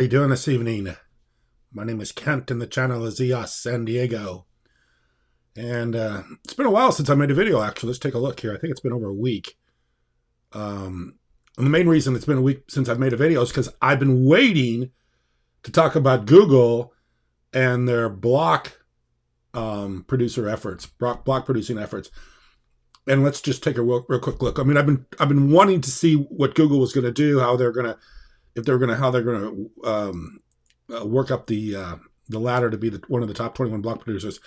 How you doing this evening? My name is Kent and the channel is EOS San Diego. And it's been a while since I made a video, actually. Let's take a look here. I think it's been over a week. And the main reason it's been a week since I've made a video is because I've been waiting to talk about Google and their block producing efforts. And let's just take a real quick look. I mean, I've been wanting to see what Google was going to do, how they're going to work up the ladder to be one of the top 21 block producers.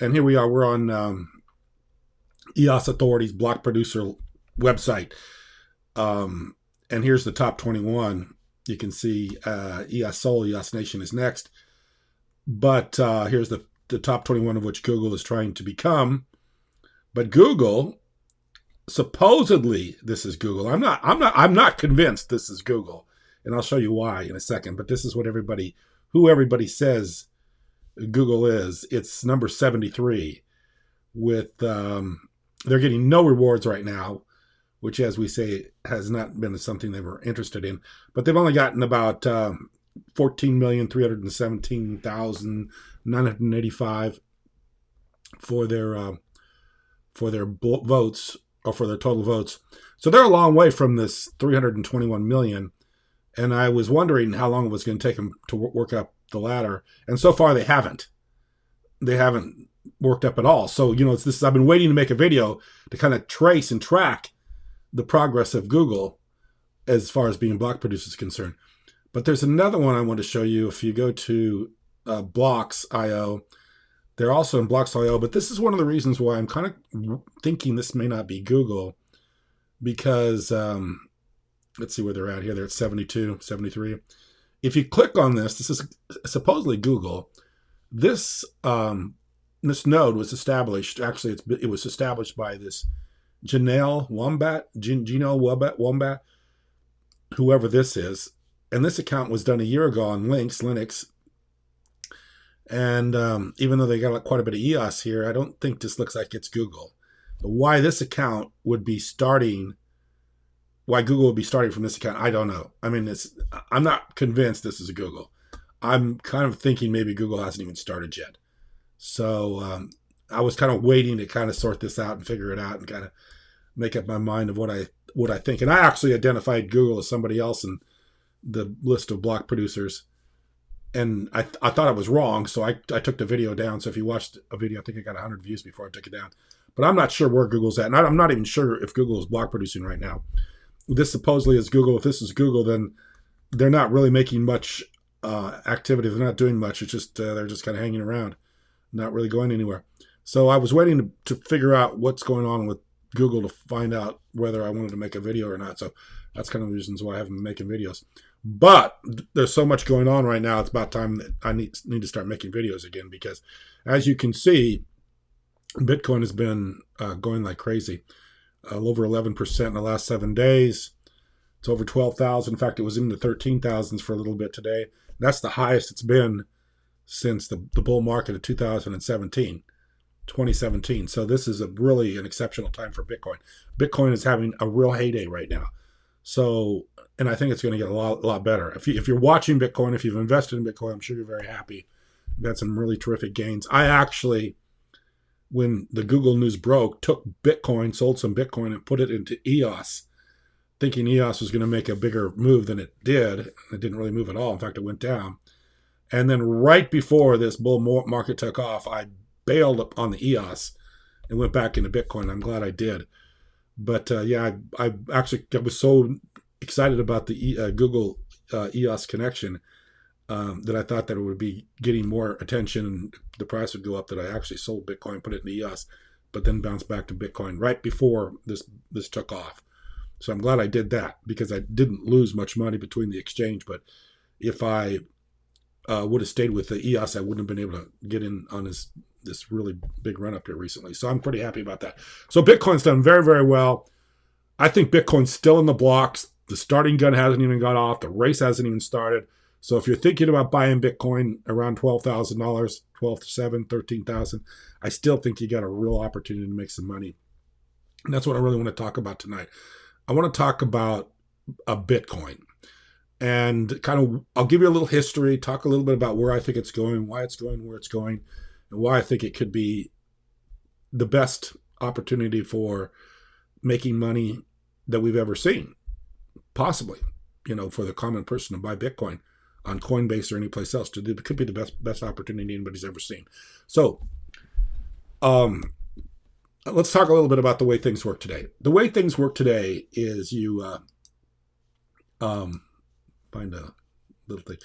And here we are. We're on EOS Authority's block producer website. And here's the top 21. You can see EOS Seoul, EOS Nation is next. But here's the top 21 of which Google is trying to become. But Google, supposedly this is Google. I'm not convinced this is Google. And I'll show you why in a second. But this is what everybody says Google is. It's number 73 with, they're getting no rewards right now, which, as we say, has not been something they were interested in. But they've only gotten about 14,317,985 for their votes, or for their total votes. So they're a long way from this 321 million. And I was wondering how long it was going to take them to work up the ladder. And so far, they haven't. They haven't worked up at all. So, you know, I've been waiting to make a video to kind of trace and track the progress of Google as far as being block producer is concerned. But there's another one I want to show you. If you go to Blocks.io, they're also in Blocks.io. But this is one of the reasons why I'm kind of thinking this may not be Google, because let's see where they're at here. They're at 72, 73. If you click on this, this is supposedly Google. This node was established. Actually, it was established by this Janelle Wombat, whoever this is. And this account was done a year ago on Linux. And even though they got quite a bit of EOS here, I don't think this looks like it's Google. But why this account would be starting, why Google would be starting from this account, I don't know. I mean, I'm not convinced this is Google. I'm kind of thinking maybe Google hasn't even started yet. So I was kind of waiting to kind of sort this out and figure it out and kind of make up my mind of what I think. And I actually identified Google as somebody else in the list of block producers. And I thought I was wrong, so I took the video down. So if you watched a video, I think I got 100 views before I took it down. But I'm not sure where Google's at. And I'm not even sure if Google is block producing right now. This supposedly is Google. If this is Google, then they're not really making much activity. They're not doing much. It's just they're just kind of hanging around, not really going anywhere. So I was waiting to figure out what's going on with Google to find out whether I wanted to make a video or not. So that's kind of the reasons why I haven't been making videos. But there's so much going on right now. It's about time that I need to start making videos again, because as you can see, Bitcoin has been going like crazy. Over 11% in the last 7 days. It's over 12,000. In fact, it was in the 13,000s for a little bit today. That's the highest it's been since the bull market of 2017. So this is really an exceptional time for Bitcoin. Bitcoin is having a real heyday right now. So, and I think it's going to get a lot better. If you're watching Bitcoin, if you've invested in Bitcoin, I'm sure you're very happy. You've had some really terrific gains. I actually, when the Google news broke, took Bitcoin, sold some Bitcoin and put it into EOS, thinking EOS was going to make a bigger move than it did. It didn't really move at all. In fact, it went down. And then right before this bull market took off, I bailed up on the EOS and went back into Bitcoin. I'm glad I did. But yeah, I was so excited about the Google EOS connection that I thought that it would be getting more attention and the price would go up, that I actually sold Bitcoin, put it in the EOS, but then bounced back to Bitcoin right before this took off. So I'm glad I did that, because I didn't lose much money between the exchange. But if I would have stayed with the EOS, I wouldn't have been able to get in on this really big run up here recently. So I'm pretty happy about that. So Bitcoin's done very, very well. I think Bitcoin's still in the blocks. The starting gun hasn't even got off. The race hasn't even started. So if you're thinking about buying Bitcoin around $12,000, 12,700, 13,000, I still think you got a real opportunity to make some money. And that's what I really want to talk about tonight. I want to talk about a Bitcoin. and kind of I'll give you a little history, talk a little bit about where I think it's going, why it's going, where it's going, and why I think it could be the best opportunity for making money that we've ever seen, possibly, for the common person to buy Bitcoin on Coinbase or any place else. It could be the best opportunity anybody's ever seen. So, let's talk a little bit about the way things work today. The way things work today is you find a little thing.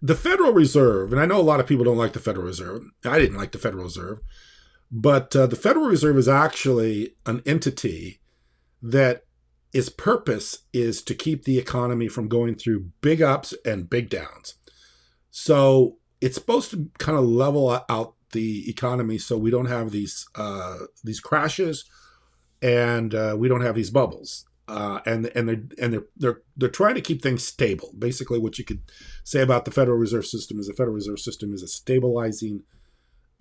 The Federal Reserve, and I know a lot of people don't like the Federal Reserve. I didn't like the Federal Reserve. But the Federal Reserve is actually an entity that its purpose is to keep the economy from going through big ups and big downs. So it's supposed to kind of level out the economy so we don't have these crashes and we don't have these bubbles. And they're trying to keep things stable. Basically, what you could say about the Federal Reserve System is the Federal Reserve System is a stabilizing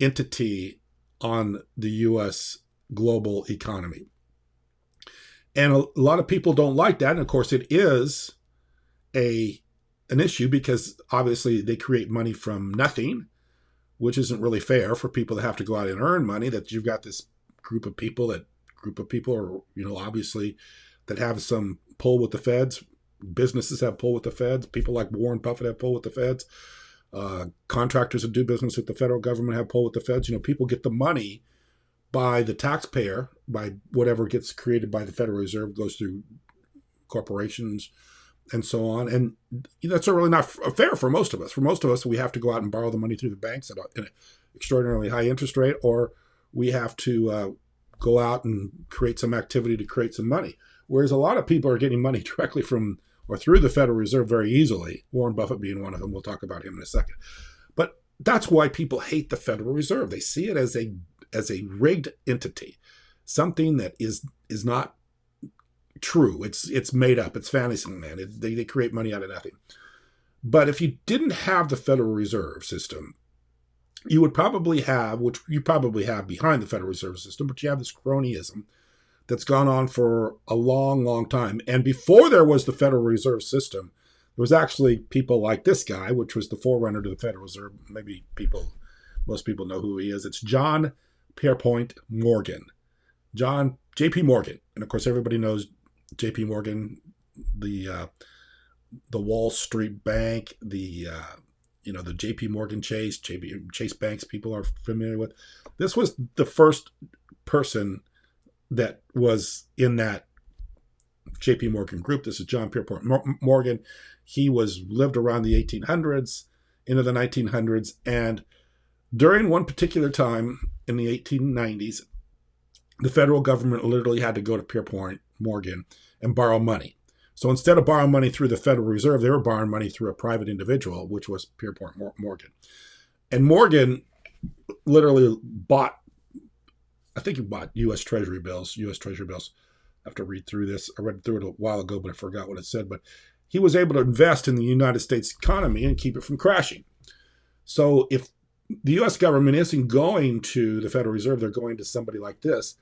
entity on the U.S. global economy. And a lot of people don't like that. And of course, it is an issue because obviously they create money from nothing, which isn't really fair for people that have to go out and earn money. That you've got this group of people are, obviously that have some pull with the feds. Businesses have pull with the feds. People like Warren Buffett have pull with the feds. Contractors that do business with the federal government have pull with the feds. People get the money by the taxpayer, by whatever gets created by the Federal Reserve, goes through corporations and so on. And that's really not fair for most of us. For most of us, we have to go out and borrow the money through the banks at an extraordinarily high interest rate, or we have to go out and create some activity to create some money. Whereas a lot of people are getting money directly from or through the Federal Reserve very easily, Warren Buffett being one of them. We'll talk about him in a second. But that's why people hate the Federal Reserve. They see it as a rigged entity, something that is not true. It's made up. It's fantasy land. They create money out of nothing. But if you didn't have the Federal Reserve System, you would probably have, which you probably have behind the Federal Reserve System, but you have this cronyism that's gone on for a long, long time. And before there was the Federal Reserve System, there was actually people like this guy, which was the forerunner to the Federal Reserve. Maybe most people know who he is. It's John Pierpont Morgan. J.P. Morgan. And of course, everybody knows J.P. Morgan, the Wall Street Bank, the J.P. Morgan Chase banks people are familiar with. This was the first person that was in that J.P. Morgan group. This is John Pierpont Morgan. He lived around the 1800s, into the 1900s, and during one particular time in the 1890s, the federal government literally had to go to Pierpont Morgan and borrow money. So instead of borrowing money through the Federal Reserve, they were borrowing money through a private individual, which was Pierpont Morgan. And Morgan literally bought, I think he bought U.S. Treasury bills. I have to read through this. I read through it a while ago, but I forgot what it said. But he was able to invest in the United States economy and keep it from crashing. So if the U.S. government isn't going to the Federal Reserve, they're going to somebody like this.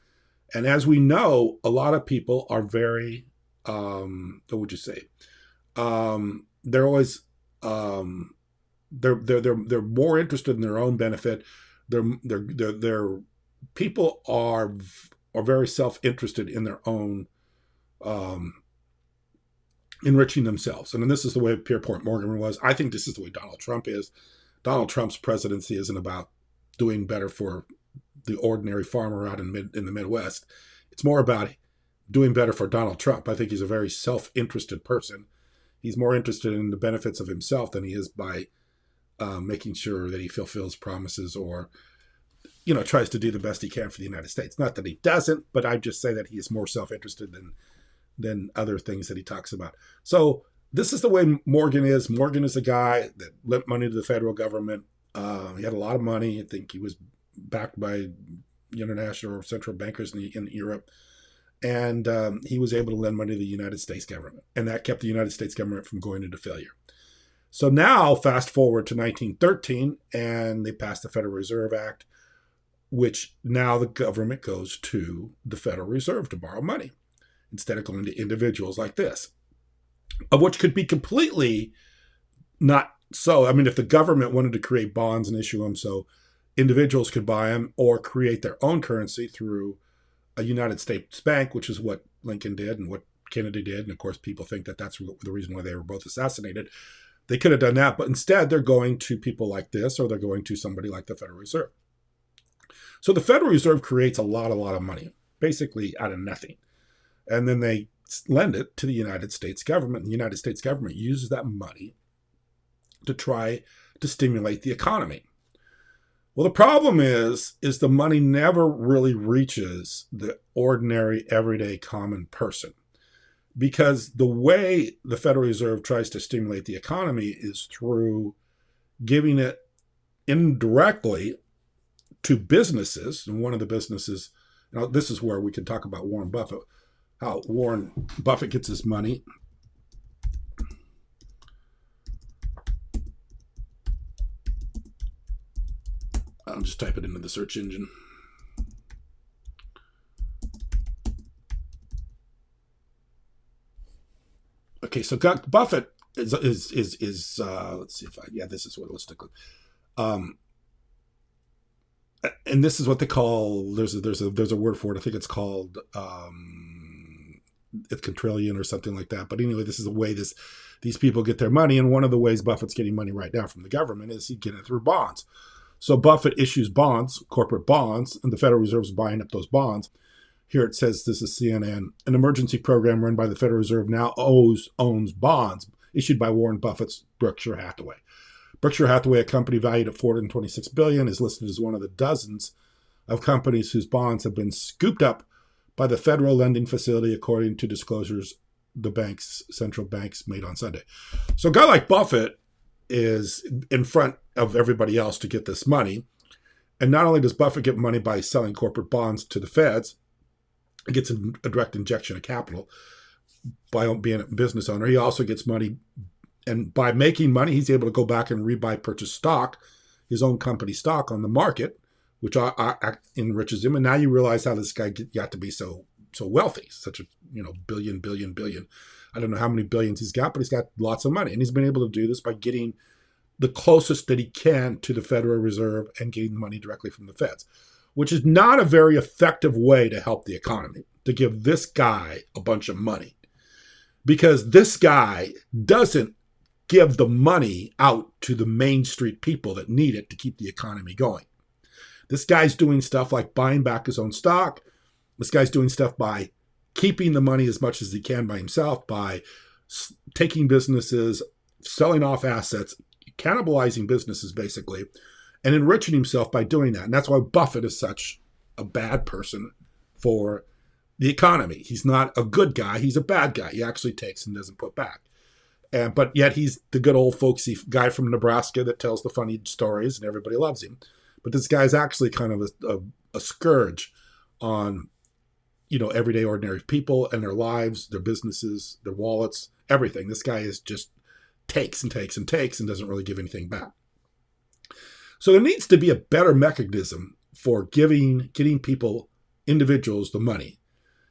And as we know, a lot of people are very, what would you say? They're always, they're more interested in their own benefit. They're people are very self-interested in their own enriching themselves. And this is the way Pierpont Morgan was. I think this is the way Donald Trump is. Donald Trump's presidency isn't about doing better for the ordinary farmer out in the Midwest. It's more about doing better for Donald Trump. I think he's a very self-interested person. He's more interested in the benefits of himself than he is by making sure that he fulfills promises or tries to do the best he can for the United States. Not that he doesn't, but I just say that he is more self-interested than other things that he talks about. So this is the way Morgan is. Morgan is a guy that lent money to the federal government. He had a lot of money. I think he was backed by international or central bankers in Europe. And he was able to lend money to the United States government. And that kept the United States government from going into failure. So now, fast forward to 1913, and they passed the Federal Reserve Act, which now the government goes to the Federal Reserve to borrow money instead of going to individuals like this. of which could be completely not so. I mean, if the government wanted to create bonds and issue them so individuals could buy them or create their own currency through a United States bank, which is what Lincoln did and what Kennedy did. And of course, people think that that's the reason why they were both assassinated. They could have done that, but instead they're going to people like this, or they're going to somebody like the Federal Reserve. So the Federal Reserve creates a lot of money, basically out of nothing. And then they lend it to the United States government. And the United States government uses that money to try to stimulate the economy. Well, the problem is the money never really reaches the ordinary, everyday, common person. Because the way the Federal Reserve tries to stimulate the economy is through giving it indirectly to businesses. And one of the businesses, this is where we can talk about Warren Buffett, how Warren Buffett gets his money. I'll just type it into the search engine. Okay, so Buffett is let's see if this is what let's stick with. And this is what they call, there's a word for it. I think it's called it's quadrillion or something like that. But anyway, this is the way these people get their money. And one of the ways Buffett's getting money right now from the government is he getting it through bonds. So Buffett issues bonds, corporate bonds, and the Federal Reserve is buying up those bonds. Here it says, this is CNN, an emergency program run by the Federal Reserve now owns bonds issued by Warren Buffett's Berkshire Hathaway. Berkshire Hathaway, a company valued at $426 billion, is listed as one of the dozens of companies whose bonds have been scooped up by the federal lending facility, according to disclosures the bank's central banks made on Sunday. So a guy like Buffett is in front of everybody else to get this money. And not only does Buffett get money by selling corporate bonds to the feds, he gets a direct injection of capital by being a business owner. He also gets money, and by making money, he's able to go back and purchase stock, his own company stock on the market, which enriches him. And now you realize how this guy got to be so wealthy, such a billion. I don't know how many billions he's got, but he's got lots of money. And he's been able to do this by getting the closest that he can to the Federal Reserve and getting money directly from the feds, which is not a very effective way to help the economy, to give this guy a bunch of money. Because this guy doesn't give the money out to the Main Street people that need it to keep the economy going. This guy's doing stuff like buying back his own stock. This guy's doing stuff by keeping the money as much as he can by himself, by taking businesses, selling off assets, cannibalizing businesses basically, and enriching himself by doing that. And that's why Buffett is such a bad person for the economy. He's not a good guy. He's a bad guy. He actually takes and doesn't put back. But yet he's the good old folksy guy from Nebraska that tells the funny stories and everybody loves him. But this guy's actually kind of a scourge on, everyday ordinary people and their lives, their businesses, their wallets, everything. This guy is just takes and takes and takes and doesn't really give anything back. So there needs to be a better mechanism for getting people, individuals, the money,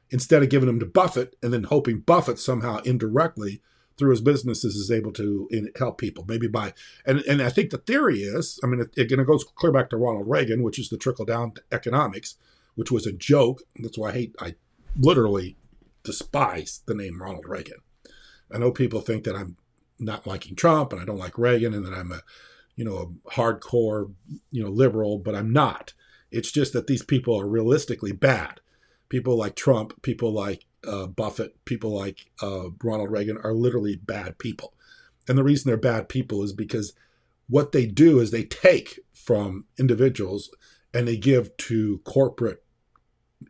instead of giving them to Buffett and then hoping Buffett somehow indirectly through his businesses is able to help people, maybe by, and I think the theory is, it goes clear back to Ronald Reagan, which is the trickle-down economics, which was a joke. That's why I literally despise the name Ronald Reagan. I know people think that I'm not liking Trump and I don't like Reagan and that I'm a hardcore, liberal, but I'm not. It's just that these people are realistically bad. People like Trump, people like Buffett, people like Ronald Reagan are literally bad people. And the reason they're bad people is because what they do is they take from individuals and they give to corporate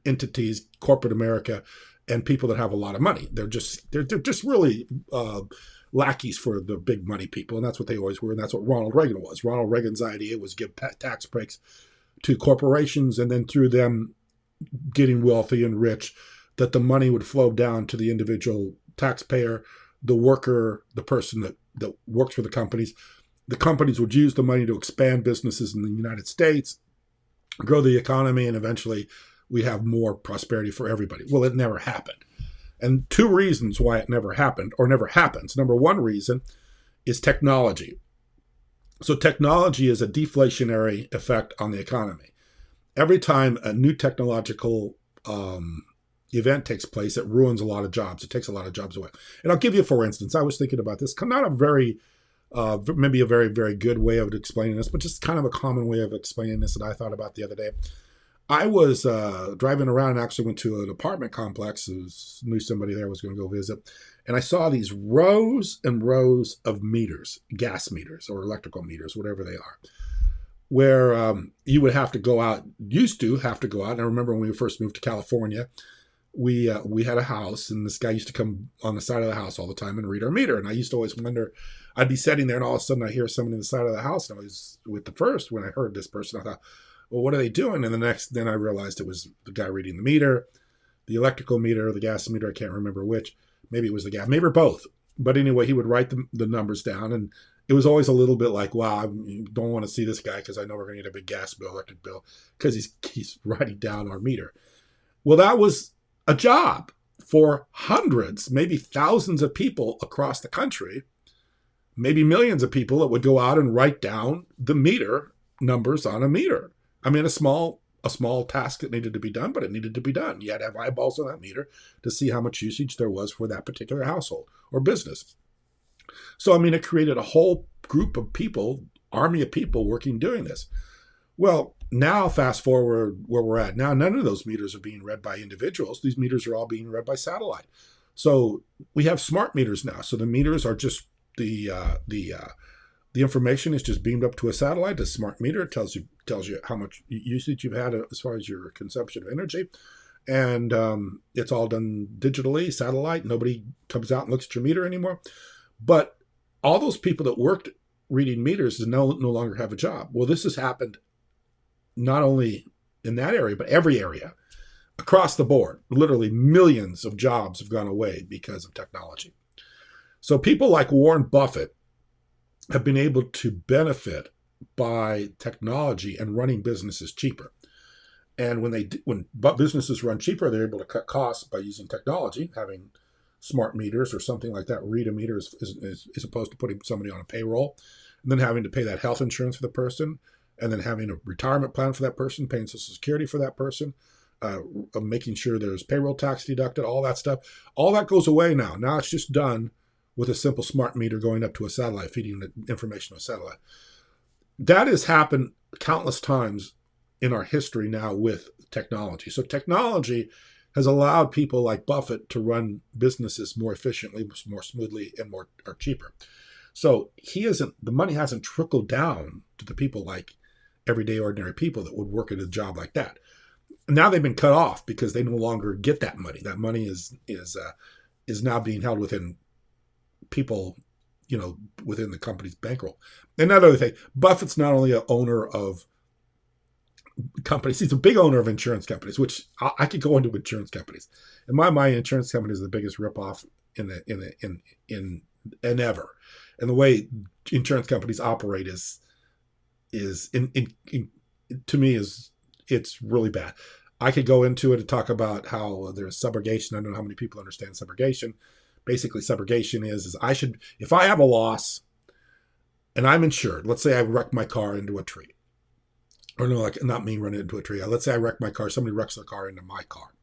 entities, corporate America, and people that have a lot of money. They're just really lackeys for the big money people, and that's what they always were, and that's what Ronald Reagan was. Ronald Reagan's idea was give tax breaks to corporations, and then through them getting wealthy and rich, that the money would flow down to the individual taxpayer, the worker, the person that works for the companies. The companies would use the money to expand businesses in the United States, grow the economy, and eventually we have more prosperity for everybody. Well, it never happened. And two reasons why it never happened or never happens. Number one reason is technology. So technology is a deflationary effect on the economy. Every time a new technological event takes place, it ruins a lot of jobs. It takes a lot of jobs away. And I'll give you, for instance, I was thinking about this, not a very, maybe a very, very good way of explaining this, but just kind of a common way of explaining this that I thought about the other day. I was driving around and actually went to an apartment complex. Knew somebody there was going to go visit. And I saw these rows and rows of meters, gas meters or electrical meters, whatever they are, where you would have to go out, used to have to go out. And I remember when we first moved to California, we had a house, and this guy used to come on the side of the house all the time and read our meter. And I used to always wonder, I'd be sitting there and all of a sudden I hear someone in the side of the house. And I was with the first, when I heard this person, I thought, well, what are they doing? And then I realized it was the guy reading the meter, the electrical meter, the gas meter. I can't remember which. Maybe it was the gas, maybe both. But anyway, he would write the numbers down, and it was always a little bit like, wow, I don't want to see this guy because I know we're going to get a big gas bill, electric bill, because he's writing down our meter. Well, that was a job for hundreds, maybe thousands of people across the country, maybe millions of people that would go out and write down the meter numbers on a meter. I mean, a small task that needed to be done, but it needed to be done. You had to have eyeballs on that meter to see how much usage there was for that particular household or business. So, I mean, it created a whole group of people, army of people working doing this. Well, now fast forward where we're at now, none of those meters are being read by individuals. These meters are all being read by satellite. So we have smart meters now. So the meters are just the information is just beamed up to a satellite. A smart meter. It tells you how much usage you've had as far as your consumption of energy. And it's all done digitally, satellite. Nobody comes out and looks at your meter anymore. But all those people that worked reading meters no longer have a job. Well, this has happened not only in that area, but every area across the board. Literally millions of jobs have gone away because of technology. So people like Warren Buffett have been able to benefit by technology and running businesses cheaper. And when businesses run cheaper, they're able to cut costs by using technology, having smart meters or something like that. Read a meter as opposed to putting somebody on a payroll and then having to pay that health insurance for the person, and then having a retirement plan for that person, paying Social Security for that person, making sure there's payroll tax deducted, all that stuff. All that goes away now. Now it's just done with a simple smart meter going up to a satellite, feeding the information to a satellite. That has happened countless times in our history now with technology. So technology has allowed people like Buffett to run businesses more efficiently, more smoothly, and more or cheaper. So the money hasn't trickled down to the people like everyday ordinary people that would work at a job like that. Now they've been cut off because they no longer get that money. That money is now being held within people, within the company's bankroll. And another thing, Buffett's not only an owner of companies, he's a big owner of insurance companies, which I could go into insurance companies. In my mind, insurance companies are the biggest ripoff in ever. And the way insurance companies operate to me it's really bad. I could go into it and talk about how there's subrogation. I don't know how many people understand subrogation. Basically, subrogation is if I have a loss and I'm insured, let's say I wreck my car into a tree. Or no, like not me running into a tree. Let's say I wreck my car, somebody wrecks their car into my car.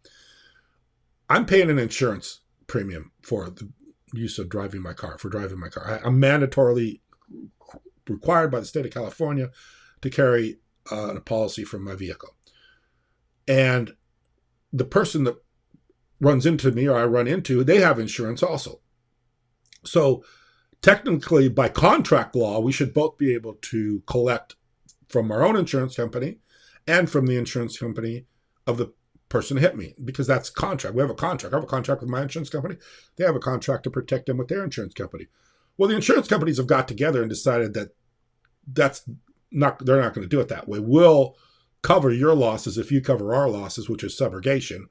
I'm paying an insurance premium for the use of driving my car, I'm mandatorily required by the state of California to carry a policy for my vehicle. And the person that runs into me or I run into, they have insurance also. So technically, by contract law, we should both be able to collect from our own insurance company and from the insurance company of the person who hit me, because that's contract. We have a contract. I have a contract with my insurance company. They have a contract to protect them with their insurance company. Well, the insurance companies have got together and decided that they're not going to do it that way. We'll cover your losses if you cover our losses, which is subrogation,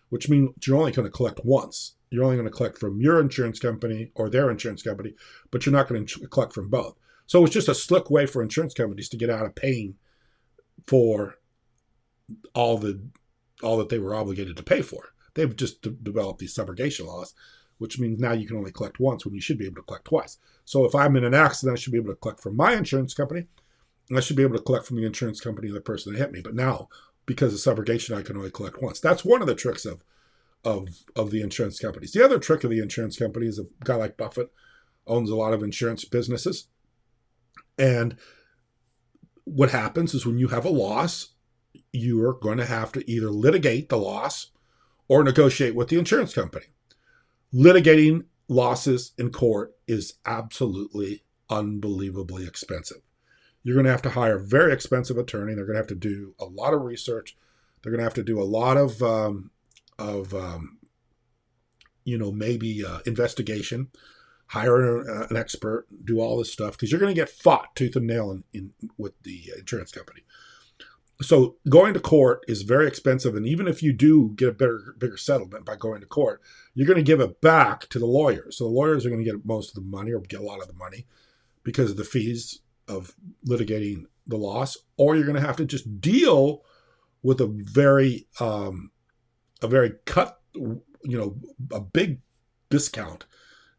which means you're only going to collect once. You're only going to collect from your insurance company or their insurance company, but you're not going to collect from both. So it's just a slick way for insurance companies to get out of paying for all that they were obligated to pay for. They've just developed these subrogation laws, which means now you can only collect once when you should be able to collect twice. So if I'm in an accident, I should be able to collect from my insurance company, and I should be able to collect from the insurance company of the person that hit me. But now, because of subrogation, I can only collect once. That's one of the tricks of the insurance companies. The other trick of the insurance company is a guy like Buffett owns a lot of insurance businesses. And what happens is when you have a loss, you are going to have to either litigate the loss or negotiate with the insurance company. Litigating losses in court is absolutely unbelievably expensive. You're going to have to hire a very expensive attorney. They're going to have to do a lot of research. They're going to have to do a lot of maybe investigation, hire an expert, do all this stuff, because you're going to get fought tooth and nail with the insurance company. So going to court is very expensive, and even if you do get a bigger settlement by going to court, you're going to give it back to the lawyers. So the lawyers are going to get most of the money or get a lot of the money because of the fees of litigating the loss, or you're going to have to just deal with a big discount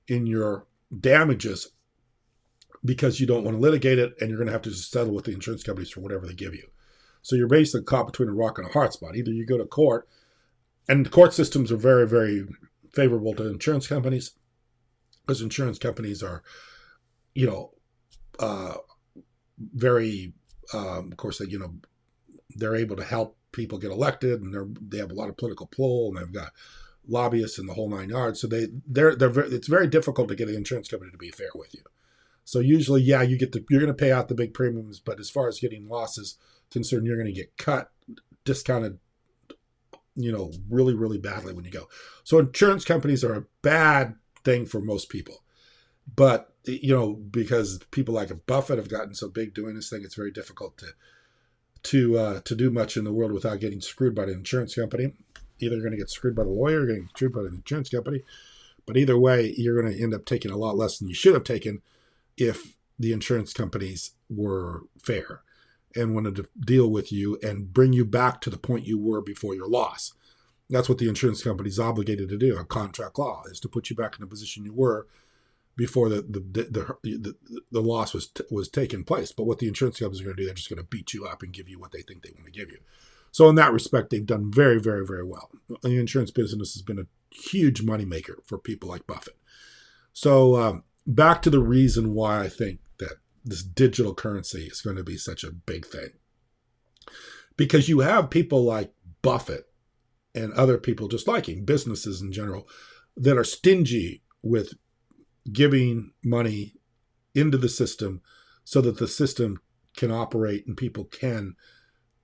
in your damages because you don't want to litigate it, and you're going to have to just settle with the insurance companies for whatever they give you. So you're basically caught between a rock and a hard spot. Either you go to court, and the court systems are very, very favorable to insurance companies because insurance companies are, very, of course, they're able to help people get elected, and they have a lot of political pull, and they've got lobbyists in the whole 9 yards. So it's very difficult to get an insurance company to be fair with you. So usually, yeah, you're going to pay out the big premiums, but as far as getting losses concerned, you're going to get discounted, really, really badly when you go. So insurance companies are a bad thing for most people. But, because people like Buffett have gotten so big doing this thing, it's very difficult to do much in the world without getting screwed by the insurance company. Either you're going to get screwed by the lawyer or you're going to get screwed by the insurance company. But either way, you're going to end up taking a lot less than you should have taken if the insurance companies were fair and wanted to deal with you and bring you back to the point you were before your loss. That's what the insurance company is obligated to do. A contract law is to put you back in the position you were before the loss was taking place. But what the insurance companies are going to do, they're just going to beat you up and give you what they think they want to give you. So in that respect, they've done very, very, very well. The insurance business has been a huge moneymaker for people like Buffett. So back to the reason why I think that this digital currency is going to be such a big thing. Because you have people like Buffett and other people just like him, businesses in general, that are stingy with giving money into the system so that the system can operate and people can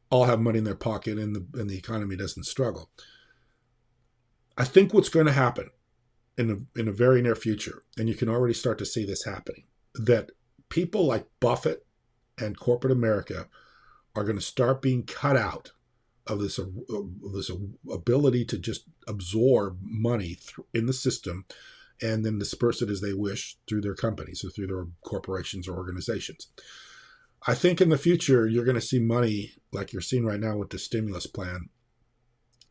all have money in their pocket and the economy doesn't struggle. I think what's going to happen in a very near future, and you can already start to see this happening, that people like Buffett and corporate America are going to start being cut out of this ability to just absorb money in the system and then disperse it as they wish through their companies or through their corporations or organizations. I think in the future, you're going to see money like you're seeing right now with the stimulus plan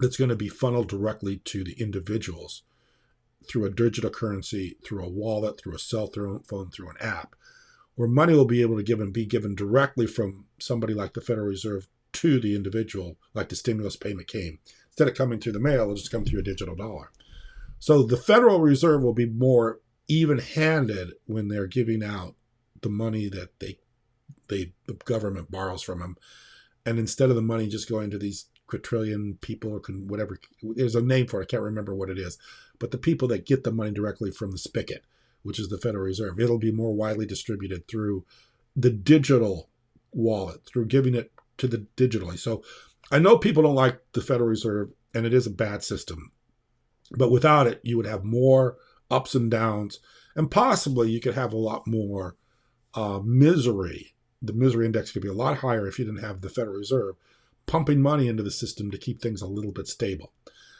that's going to be funneled directly to the individuals through a digital currency, through a wallet, through a cell phone, through an app, where money will be able to be given directly from somebody like the Federal Reserve to the individual, like the stimulus payment came. Instead of coming through the mail, it'll just come through a digital dollar. So the Federal Reserve will be more even-handed when they're giving out the money that the government borrows from them. And instead of the money just going to these quadrillion people or whatever, there's a name for it, I can't remember what it is, but the people that get the money directly from the spigot, which is the Federal Reserve, it'll be more widely distributed through the digital wallet, through giving it to the digitally. So I know people don't like the Federal Reserve, and it is a bad system. But without it, you would have more ups and downs, and possibly you could have a lot more misery. The misery index could be a lot higher if you didn't have the Federal Reserve pumping money into the system to keep things a little bit stable.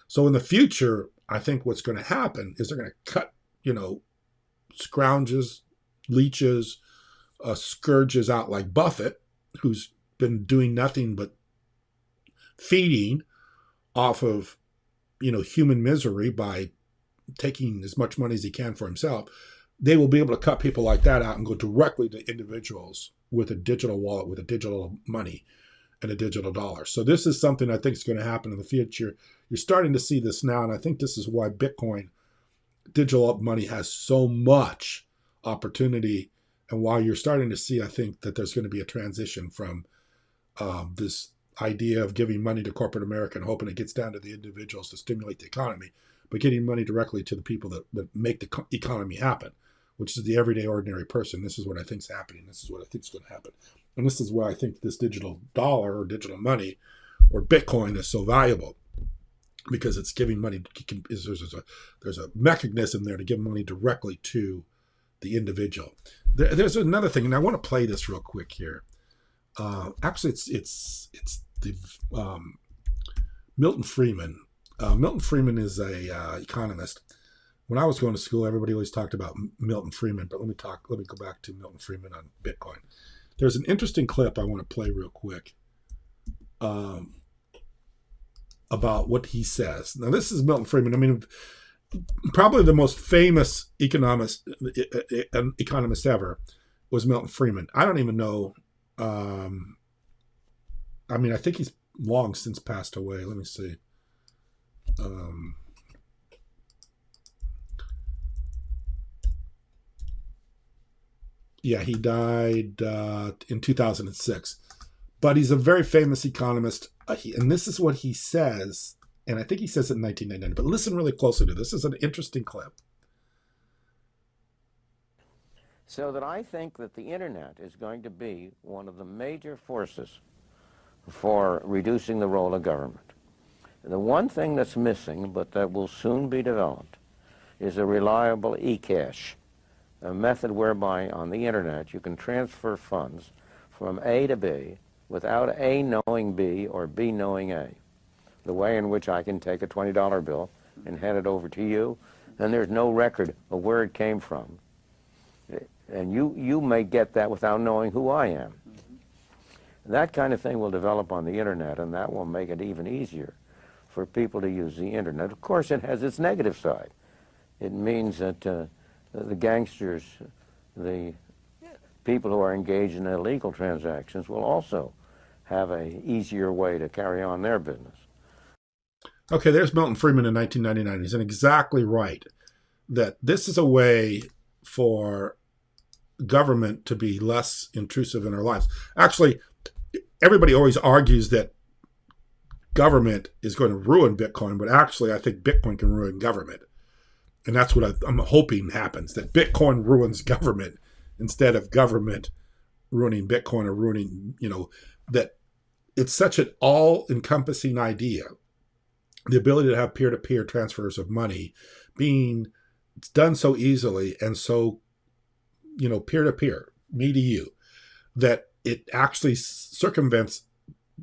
So in the future, I think what's going to happen is they're going to cut, scrounges, leeches, scourges out like Buffett, who's been doing nothing but feeding off of human misery by taking as much money as he can for himself, they will be able to cut people like that out and go directly to individuals with a digital wallet, with a digital money and a digital dollar. So this is something I think is going to happen in the future. You're starting to see this now, and I think this is why Bitcoin digital money has so much opportunity, and why you're starting to see, I think, that there's going to be a transition from this idea of giving money to corporate America and hoping it gets down to the individuals to stimulate the economy, but getting money directly to the people that make the economy happen, which is the everyday ordinary person. This is what I think is happening. This is what I think is going to happen. And this is why I think this digital dollar or digital money or Bitcoin is so valuable, because it's giving money. There's a mechanism there to give money directly to the individual. There's another thing, and I want to play this real quick here. Actually, it's the Milton Friedman. Milton Friedman is a economist. When I was going to school, everybody always talked about Milton Friedman, but let me go back to Milton Friedman on Bitcoin. There's an interesting clip I want to play real quick about what he says. Now, this is Milton Friedman. I mean, probably the most famous economist ever was Milton Friedman. I don't even know. I mean, I think he's long since passed away. Let me see. Yeah, he died in 2006. But he's a very famous economist. And this is what he says. And I think he says it in 1999. But listen really closely to this. This is an interesting clip. So that I think that the internet is going to be one of the major forces for reducing the role of government. The one thing that's missing, but that will soon be developed, is a reliable e-cash, a method whereby on the internet you can transfer funds from A to B without A knowing B or B knowing A. The way in which I can take a $20 bill and hand it over to you, and there's no record of where it came from. And you may get that without knowing who I am. That kind of thing will develop on the internet, and that will make it even easier for people to use the internet. Of course, it has its negative side. It means that the gangsters, the people who are engaged in illegal transactions will also have an easier way to carry on their business. Okay, there's Milton Friedman in 1999. He's exactly right that this is a way for government to be less intrusive in our lives. Actually, everybody always argues that government is going to ruin Bitcoin, but actually I think Bitcoin can ruin government. And that's what I'm hoping happens, that Bitcoin ruins government instead of government ruining Bitcoin or ruining, that it's such an all-encompassing idea. The ability to have peer-to-peer transfers of money being done so easily and so, peer-to-peer, me to you, that it actually circumvents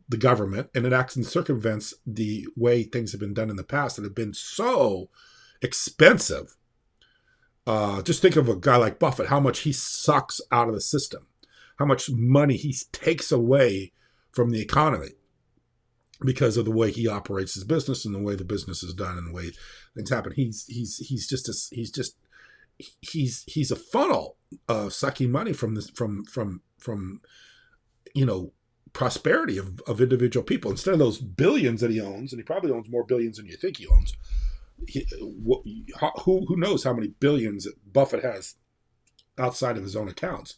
the government, and it actually circumvents the way things have been done in the past that have been so expensive. Just think of a guy like Buffett, how much he sucks out of the system, how much money he takes away from the economy because of the way he operates his business and the way the business is done and the way things happen. He's a funnel sucking money from this from prosperity of individual people instead of those billions that he owns, and he probably owns more billions than you think he owns. Who knows how many billions that Buffett has outside of his own accounts?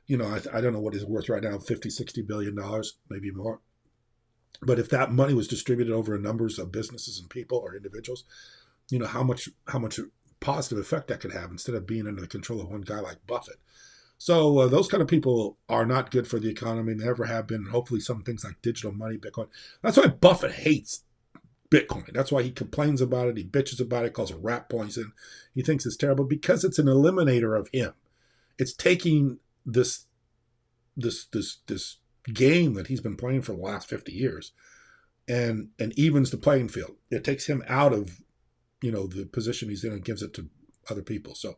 I don't know what he's worth right now, 50, 60 billion dollars, maybe more. But if that money was distributed over numbers of businesses and people or individuals, how much positive effect that could have instead of being under the control of one guy like Buffett. So those kind of people are not good for the economy, never have been. And hopefully some things like digital money, Bitcoin. That's why Buffett hates Bitcoin. That's why he complains about it. He bitches about it, calls it rat poison. He thinks it's terrible because it's an eliminator of him. It's taking this game that he's been playing for the last 50 years and evens the playing field. It takes him out of, the position he's in and gives it to other people. So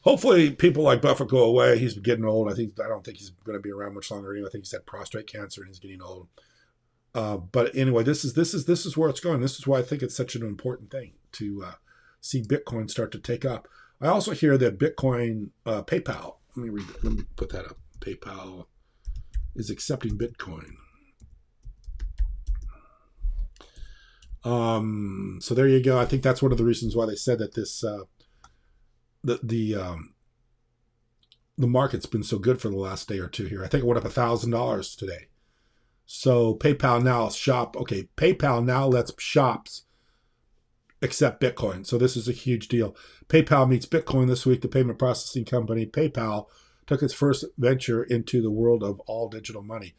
hopefully people like Buffett go away. He's getting old. I don't think he's going to be around much longer. I think he's had prostate cancer and he's getting old. But anyway, this is where it's going. This is why I think it's such an important thing to see Bitcoin start to take up. I also hear that Bitcoin, PayPal. Let me read that. Let me put that up. PayPal is accepting Bitcoin. So there you go. I think that's one of the reasons why they said that this the market's been so good for the last day or two here. I think it went up $1,000 today. So PayPal now lets shops accept Bitcoin. So this is a huge deal. PayPal meets Bitcoin this week. The payment processing company PayPal took its first venture into the world of all digital money.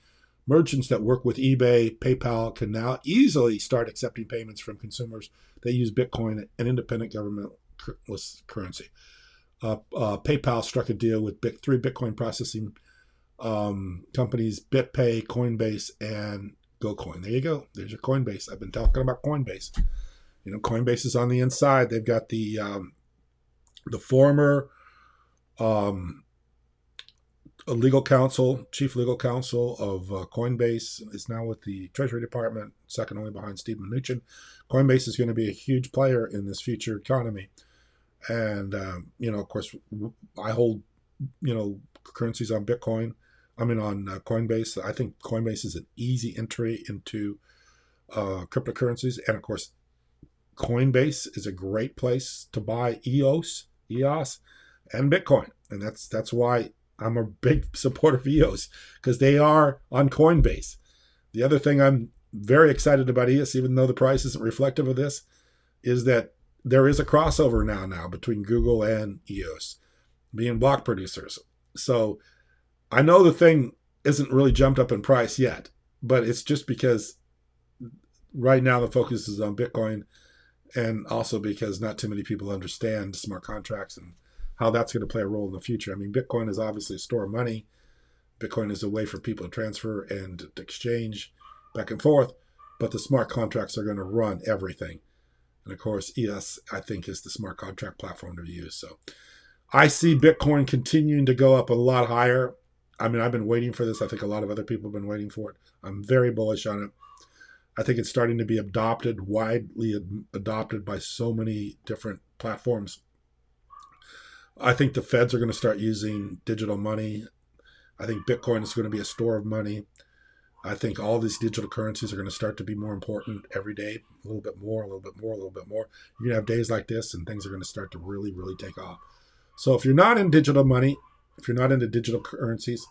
Merchants that work with eBay, PayPal can now easily start accepting payments from consumers that use Bitcoin, an independent governmentless currency. PayPal struck a deal with three Bitcoin processing companies: BitPay, Coinbase, and GoCoin. There you go. There's your Coinbase. I've been talking about Coinbase. Coinbase is on the inside. They've got the former chief legal counsel of Coinbase is now with the Treasury Department, second only behind Steve Mnuchin. Coinbase is going to be a huge player in this future economy. And, of course, I hold, currencies on Bitcoin. On Coinbase. I think Coinbase is an easy entry into cryptocurrencies. And, of course, Coinbase is a great place to buy EOS, and Bitcoin. And that's why I'm a big supporter of EOS, because they are on Coinbase. The other thing I'm very excited about EOS, even though the price isn't reflective of this, is that there is a crossover now between Google and EOS, being block producers. So I know the thing isn't really jumped up in price yet, but it's just because right now the focus is on Bitcoin, and also because not too many people understand smart contracts and how that's going to play a role in the future. I mean, Bitcoin is obviously a store of money. Bitcoin is a way for people to transfer and to exchange back and forth, but the smart contracts are going to run everything. And of course, EOS, I think, is the smart contract platform to use. So I see Bitcoin continuing to go up a lot higher. I mean, I've been waiting for this. I think a lot of other people have been waiting for it. I'm very bullish on it. I think it's starting to be widely adopted by so many different platforms. I think the feds are going to start using digital money. I think Bitcoin is going to be a store of money. I think all these digital currencies are going to start to be more important every day, a little bit more, a little bit more, a little bit more. You're going to have days like this, and things are going to start to really, really take off. So if you're not in digital money, if you're not into digital currencies,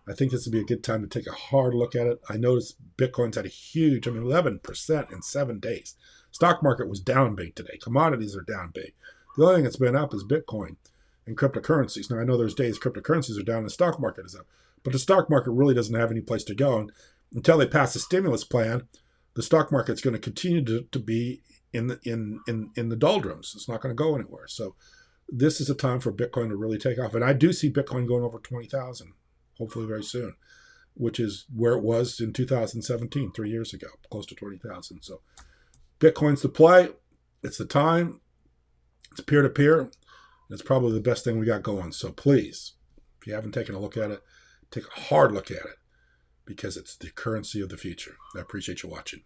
I think this would be a good time to take a hard look at it. I noticed Bitcoin's had a huge, 11% in 7 days. Stock market was down big today. Commodities are down big. The only thing that's been up is Bitcoin and cryptocurrencies. Now, I know there's days cryptocurrencies are down and the stock market is up, but the stock market really doesn't have any place to go. And until they pass a stimulus plan, the stock market's going to continue to be in the doldrums. It's not going to go anywhere. So this is a time for Bitcoin to really take off. And I do see Bitcoin going over 20,000, hopefully very soon, which is where it was in 2017, 3 years ago, close to 20,000. So Bitcoin's the play. It's the time. It's peer-to-peer. It's probably the best thing we got going. So please, if you haven't taken a look at it, take a hard look at it, because it's the currency of the future. I appreciate you watching.